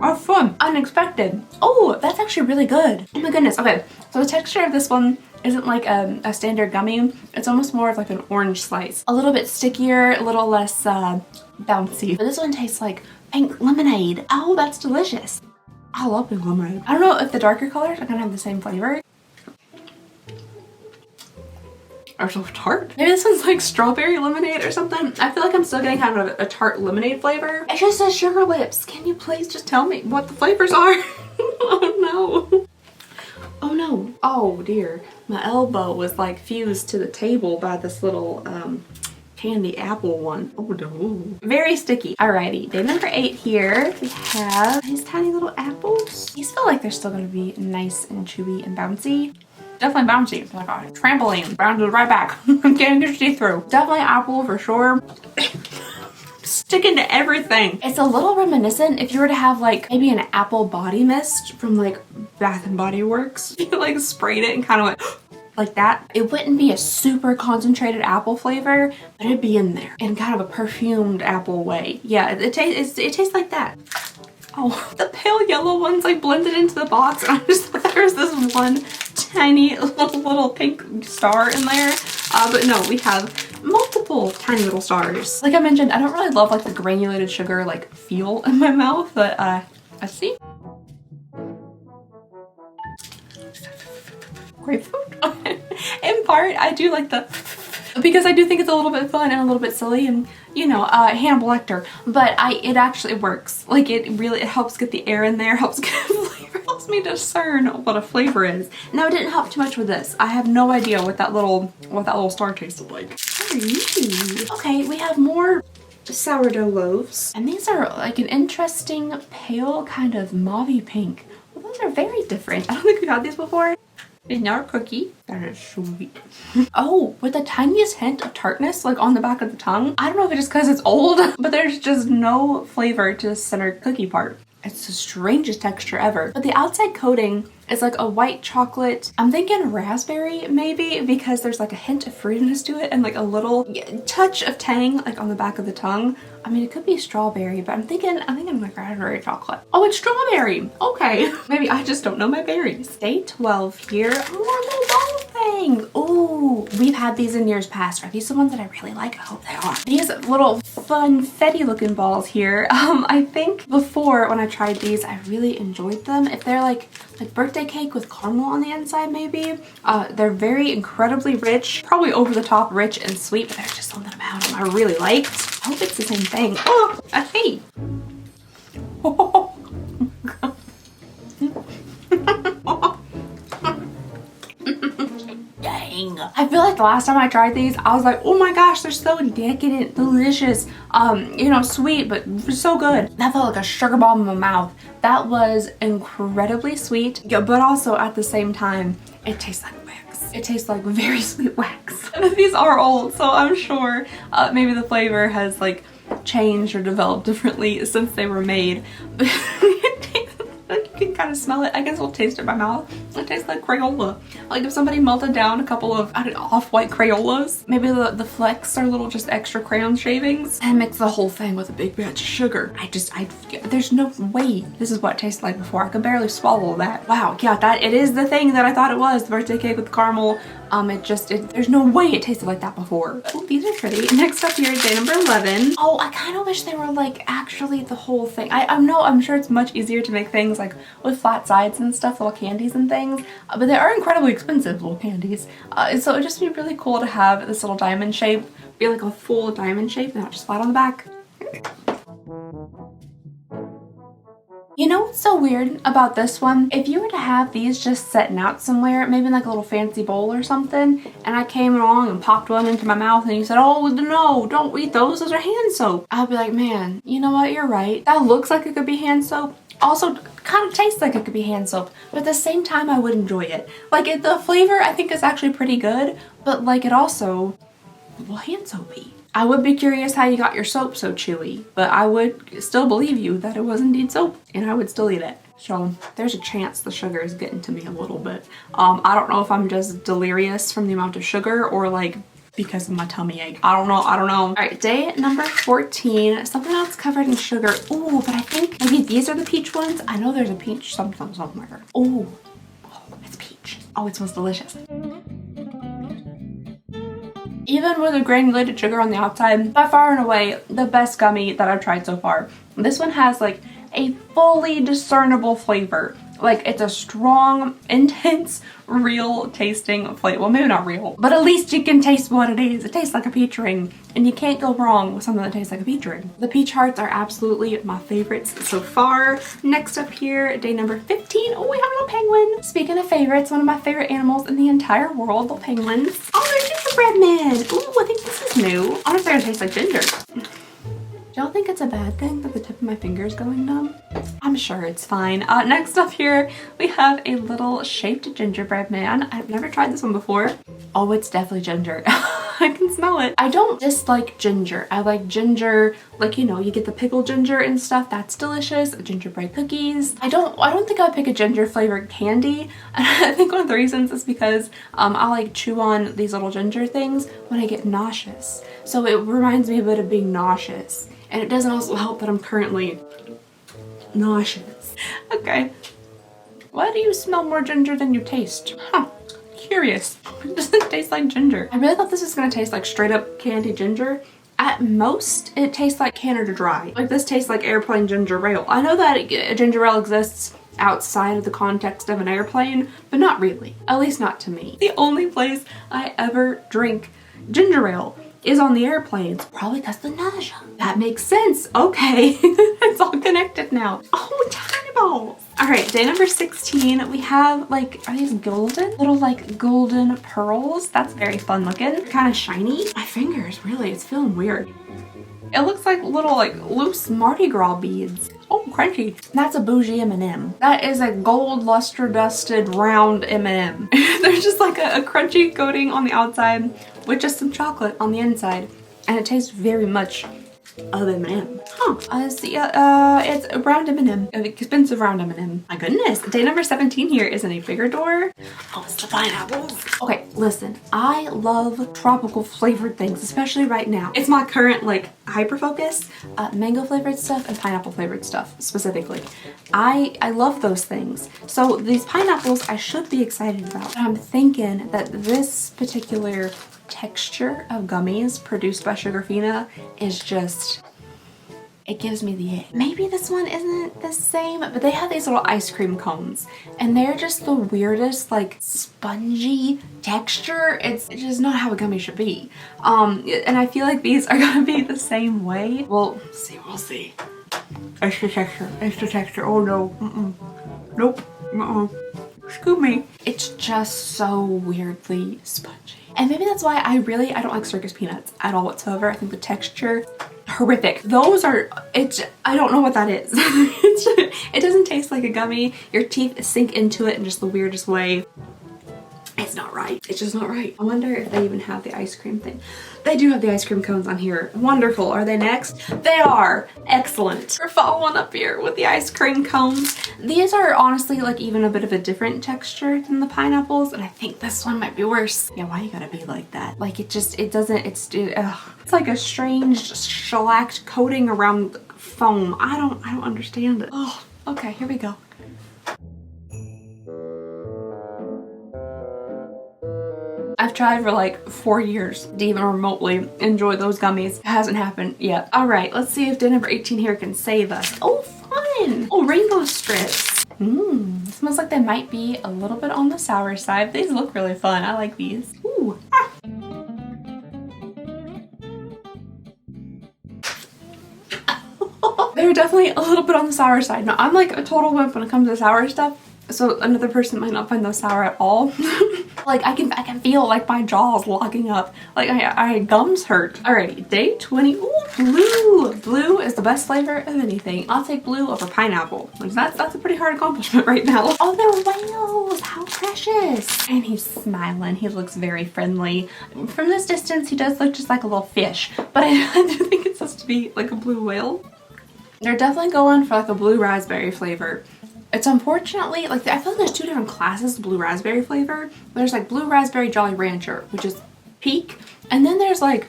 Oh, fun. Unexpected. Oh, that's actually really good. Oh my goodness. Okay, so the texture of this one isn't like a standard gummy. It's almost more of like an orange slice. A little bit stickier, a little less bouncy. But this one tastes like pink lemonade. Oh, that's delicious. I love pink lemonade. I don't know if the darker colors are gonna have the same flavor. Or so tart. Maybe this one's like strawberry lemonade or something. I feel like I'm still getting kind of a tart lemonade flavor. It just says sugar lips. Can you please just tell me what the flavors are? Oh no. Oh no. Oh dear. My elbow was like fused to the table by this little candy apple one. Oh no. Very sticky. Alrighty, day number 8 here. We have these tiny little apples. These feel like they're still gonna be nice and chewy and bouncy. Definitely bouncy. It's like a trampoline. Bounces right back. Can't get your teeth through. Definitely apple for sure. Sticking to everything. It's a little reminiscent if you were to have like maybe an apple body mist from like Bath and Body Works. You like sprayed it and kind of went like that. It wouldn't be a super concentrated apple flavor, but it'd be in there in kind of a perfumed apple way. Yeah, it tastes like that. Oh, the pale yellow ones like blended into the box, and I just thought there was this one tiny little pink star in there. But no, we have multiple tiny little stars. Like I mentioned, I don't really love like the granulated sugar like feel in my mouth, but let's see. Grapefruit. In part, I do like the because I do think it's a little bit fun and a little bit silly, and you know, Hannibal Lecter, but it actually works. Like it helps get the air in there, helps get flavor, helps me discern what a flavor is. Now it didn't help too much with this. I have no idea what that little star tasted like. Okay, we have more sourdough loaves, and these are like an interesting pale kind of mauvey pink. Well, those are very different. I don't think we've had these before. It's not a cookie. That is sweet. Oh, with the tiniest hint of tartness like on the back of the tongue. I don't know if it's just because it's old, but there's just no flavor to the center cookie part. It's the strangest texture ever. But the outside coating is like a white chocolate. I'm thinking raspberry maybe, because there's like a hint of fruitiness to it and like a little touch of tang like on the back of the tongue. I mean, it could be strawberry, but I'm thinking like raspberry chocolate. Oh, it's strawberry. Okay. Maybe I just don't know my berries. Day 12 here. More little ball things. Ooh, we've had these in years past. Are these the ones that I really like? I hope they are. These little fun fetty looking balls here. I think before when I tried these, I really enjoyed them. If they're like birthday cake with caramel on the inside maybe. They're very incredibly rich, probably over the top rich and sweet, but there's just something about them I really liked. hope it's the same thing. Oh, I hate. Oh. Dang. I feel like the last time I tried these, I was like, oh my gosh, they're so decadent, delicious, you know, sweet, but so good. That felt like a sugar bomb in my mouth. That was incredibly sweet, yeah, but also at the same time, it tastes like wax. It tastes like very sweet wax. These are old, so I'm sure maybe the flavor has like changed or developed differently since they were made. You can kind of smell it. I guess we'll taste it in my mouth. It tastes like Crayola. Like if somebody melted down a couple of, I don't know, off-white Crayolas. Maybe the flecks are little just extra crayon shavings and mix the whole thing with a big batch of sugar. There's no way this is what it tasted like before. I could barely swallow that. Wow, yeah, it is the thing that I thought it was. The birthday cake with the caramel. There's no way it tasted like that before. Oh, these are pretty. Next up here is day number 11. Oh, I kind of wish they were like actually the whole thing. I'm sure it's much easier to make things like with flat sides and stuff, little candies and things, but they are incredibly expensive little candies. So it would just be really cool to have this little diamond shape, be like a full diamond shape, not just flat on the back. You know what's so weird about this one? If you were to have these just setting out somewhere, maybe in like a little fancy bowl or something, and I came along and popped one into my mouth and you said, oh no, don't eat those are hand soap. I'd be like, man, you know what, you're right. That looks like it could be hand soap. Also kind of tastes like it could be hand soap, but at the same time I would enjoy it. Like the flavor I think is actually pretty good, but like it also, well, hand soapy. I would be curious how you got your soap so chewy, but I would still believe you that it was indeed soap and I would still eat it. So there's a chance the sugar is getting to me a little bit. I don't know if I'm just delirious from the amount of sugar or like because of my tummy ache. I don't know. All right, day number 14, something else covered in sugar. Ooh, but I think maybe these are the peach ones. I know there's a peach somewhere. Ooh, oh, it's peach. Oh, it smells delicious. Even with the granulated sugar on the outside, by far and away the best gummy that I've tried so far. This one has like a fully discernible flavor. Like it's a strong, intense, real tasting flavor. Well, maybe not real, but at least you can taste what it is. It tastes like a peach ring, and you can't go wrong with something that tastes like a peach ring. The peach hearts are absolutely my favorites so far. Next up here, day number 15. Oh, we have a little penguin. Speaking of favorites, one of my favorite animals in the entire world, the penguins. Oh, they're gingerbread men. Ooh, I think this is new. I wonder if they're gonna taste like ginger. Do y'all think it's a bad thing that the tip of my finger is going numb? I'm sure it's fine. Next up here, we have a little shaped gingerbread man. I've never tried this one before. Oh, it's definitely ginger. I can smell it. I don't dislike ginger. I like ginger, like, you know, you get the pickled ginger and stuff. That's delicious. Gingerbread cookies. I don't think I would pick a ginger flavored candy. I think one of the reasons is because I like chew on these little ginger things when I get nauseous. So it reminds me a bit of being nauseous. And it doesn't also help that I'm currently nauseous. Okay. Why do you smell more ginger than you taste? Huh. Curious. It doesn't taste like ginger. I really thought this was gonna taste like straight up candy ginger. At most, it tastes like Canada Dry. Like this tastes like airplane ginger ale. I know that a ginger ale exists outside of the context of an airplane, but not really. At least not to me. The only place I ever drink ginger ale is on the airplanes. Probably because the nausea. That makes sense. Okay. It's all connected now. Oh, tiny balls. All right, day number 16, we have like, are these golden? Little like golden pearls. That's very fun looking. Kind of shiny. My fingers, really, it's feeling weird. It looks like little like loose Mardi Gras beads. Oh, crunchy. That's a bougie M&M. That is a gold luster dusted round M&M. There's just like a crunchy coating on the outside with just some chocolate on the inside. And it tastes very much of M&M. Huh. It's a round M&M. An expensive round M&M. My goodness. Day number 17 here is in a bigger door. Oh, it's the pineapples. Okay, listen. I love tropical flavored things, especially right now. It's my current like hyper focus. Mango flavored stuff and pineapple flavored stuff specifically. I love those things. So these pineapples I should be excited about. But I'm thinking that this particular texture of gummies produced by Sugarfina is just, it gives me the ick. Maybe this one isn't the same, but they have these little ice cream cones and they're just the weirdest, like spongy texture. It's just not how a gummy should be. And I feel like these are gonna be the same way. We'll see. It's the texture. Oh no, nope, Scoop me. It's just so weirdly spongy. And maybe that's why I don't like circus peanuts at all whatsoever. I think the texture, horrific. Those are, I don't know what that is. It doesn't taste like a gummy. Your teeth sink into it in just the weirdest way. It's not right. It's just not right. I wonder if they even have the ice cream thing. They do have the ice cream cones on here. Wonderful. Are they next? They are. Excellent. We're following up here with the ice cream cones. These are honestly like even a bit of a different texture than the pineapples, and I think this one might be worse. Yeah, why you gotta be like that? Like it's like a strange shellacked coating around foam. I don't understand it. Oh, okay, here we go. I've tried for like 4 years to even remotely enjoy those gummies. It hasn't happened yet. All right, let's see if day number 18 here can save us. Oh, fun. Oh, rainbow strips. Smells like they might be a little bit on the sour side. These look really fun. I like these. Ooh. Ah. They're definitely a little bit on the sour side. Now, I'm like a total wimp when it comes to sour stuff, so another person might not find those sour at all. Like I can feel like my jaw's locking up. Like my gums hurt. Alrighty, day 20. Ooh, blue. Blue is the best flavor of anything. I'll take blue over pineapple. Like that's a pretty hard accomplishment right now. Oh, they're whales. How precious. And he's smiling. He looks very friendly. From this distance, he does look just like a little fish, but I do think it's supposed to be like a blue whale. They're definitely going for like a blue raspberry flavor. It's unfortunately, like, I feel like there's two different classes of blue raspberry flavor. There's like blue raspberry Jolly Rancher, which is peak, and then there's like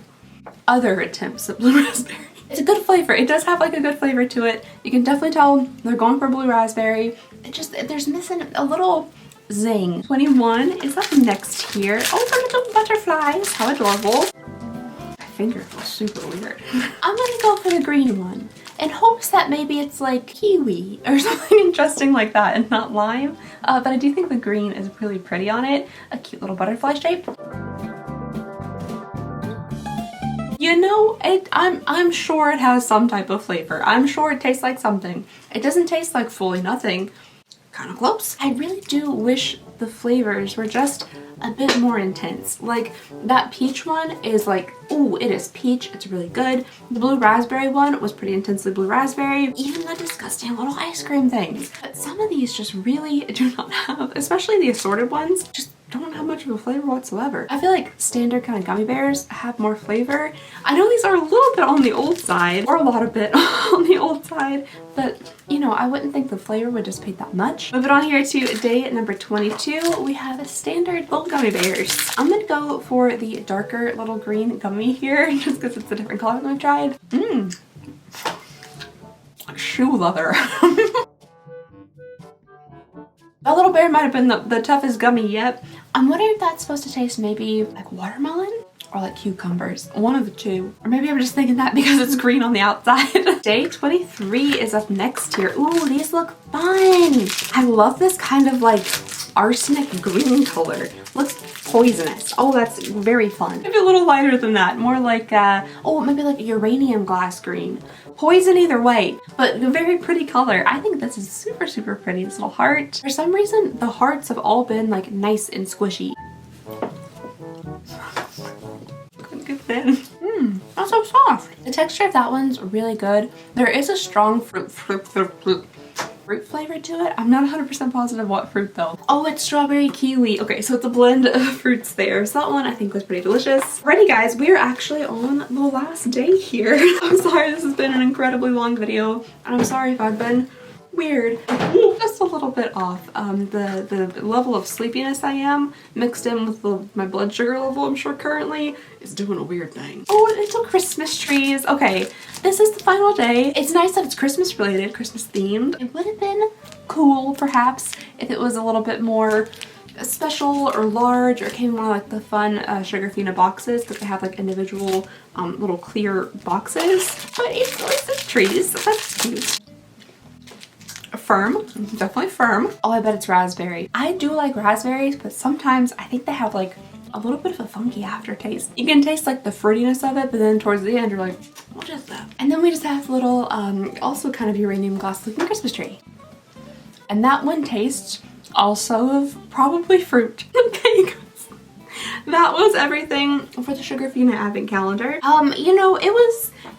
other attempts at blue raspberry. It's a good flavor. It does have like a good flavor to it. You can definitely tell they're going for blue raspberry. There's missing a little zing. 21 is up next here. Oh, for little butterflies. How adorable. My finger feels super weird. I'm gonna go for the green one, in hopes that maybe it's like kiwi or something interesting like that and not lime. But I do think the green is really pretty on it. A cute little butterfly shape. You know, I'm sure it has some type of flavor. I'm sure it tastes like something. It doesn't taste like fully nothing. Kind of close. I really do wish the flavors were just a bit more intense. Like that peach one is like, ooh, it is peach. It's really good. The blue raspberry one was pretty intensely blue raspberry. Even the disgusting little ice cream things. But some of these just really do not have, especially the assorted ones, just don't have much of a flavor whatsoever. I feel like standard kind of gummy bears have more flavor. I know these are a little bit on the old side, or a lot of bit on the old side, but you know, I wouldn't think the flavor would dissipate that much. Moving on here to day number 22, we have a standard little gummy bears. I'm gonna go for the darker little green gummy here, just because it's a different color than we've tried. Shoe leather. That little bear might have been the toughest gummy yet. I'm wondering if that's supposed to taste maybe like watermelon or like cucumbers. One of the two. Or maybe I'm just thinking that because it's green on the outside. Day 23 is up next here. Ooh, these look fun. I love this kind of like arsenic green color. Looks poisonous. Oh, that's very fun. Maybe a little lighter than that. More like, oh, maybe like uranium glass green. Poison either way, but a very pretty color. I think this is super, super pretty. This little heart. For some reason, the hearts have all been like nice and squishy. Couldn't get thin. That's so soft. The texture of that one's really good. There is a strong fruit flavor to it. I'm not 100% positive what fruit though. Oh, it's strawberry kiwi. Okay, so it's a blend of fruits there. So that one I think was pretty delicious. Alrighty guys, we are actually on the last day here. I'm sorry this has been an incredibly long video, and I'm sorry if I've been weird. Just a little bit off. The level of sleepiness I am mixed in with my blood sugar level I'm sure currently is doing a weird thing. Oh, little Christmas trees. Okay, this is the final day. It's nice that it's Christmas related, Christmas themed. It would have been cool perhaps if it was a little bit more special or large, or it came in one of like the fun Sugarfina boxes because they have like individual little clear boxes. But it's trees. That's cute. Firm, definitely firm. Oh, I bet it's raspberry. I do like raspberries, but sometimes I think they have like a little bit of a funky aftertaste. You can taste like the fruitiness of it, but then towards the end you're like, what is that? And then we just have little, also kind of uranium glass looking Christmas tree. And that one tastes also of probably fruit. Okay, guys. That was everything for the Sugarfina Advent calendar. You know,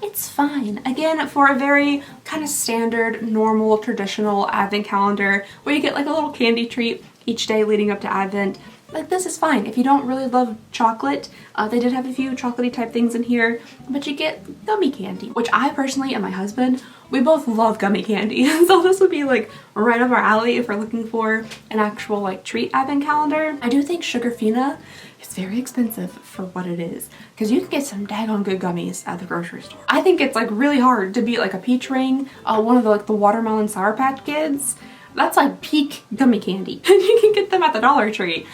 it's fine. Again, for a very kind of standard, normal, traditional Advent calendar where you get like a little candy treat each day leading up to Advent. Like, this is fine. If you don't really love chocolate, they did have a few chocolatey type things in here, but you get gummy candy, which I personally and my husband, we both love gummy candy. So this would be like right up our alley if we're looking for an actual like treat Advent calendar. I do think Sugarfina is very expensive for what it is, because you can get some daggone good gummies at the grocery store. I think it's like really hard to beat like a peach ring, one of the like the watermelon Sour Patch Kids. That's like peak gummy candy. And you can get them at the Dollar Tree.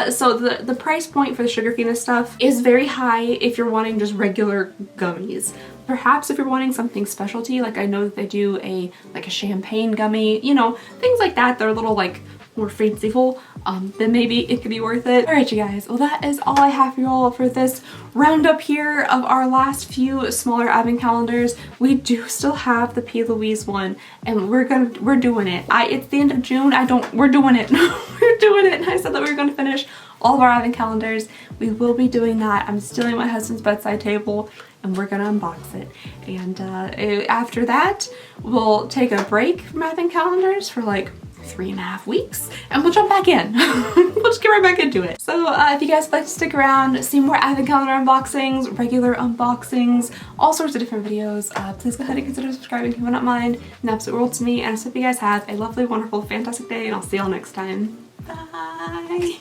So the price point for the Sugarfina stuff is very high if you're wanting just regular gummies. Perhaps if you're wanting something specialty, like I know that they do a champagne gummy, you know, things like that. They're a little like more fanciful, then maybe it could be worth it. All right, you guys, well, that is all I have for you all for this roundup here of our last few smaller Advent calendars. We do still have the P. Louise one, and we're doing it. It's the end of June. We're doing it. We're doing it. And I said that we were gonna finish all of our Advent calendars. We will be doing that. I'm stealing my husband's bedside table and we're gonna unbox it. And after that, we'll take a break from Advent calendars for like 3.5 weeks and we'll jump back in. We'll just get right back into it. So if you guys would like to stick around, see more Advent calendar unboxings, regular unboxings, all sorts of different videos, please go ahead and consider subscribing if you would not mind. An absolute world to me, and I hope you guys have a lovely, wonderful, fantastic day, and I'll see y'all next time. Bye!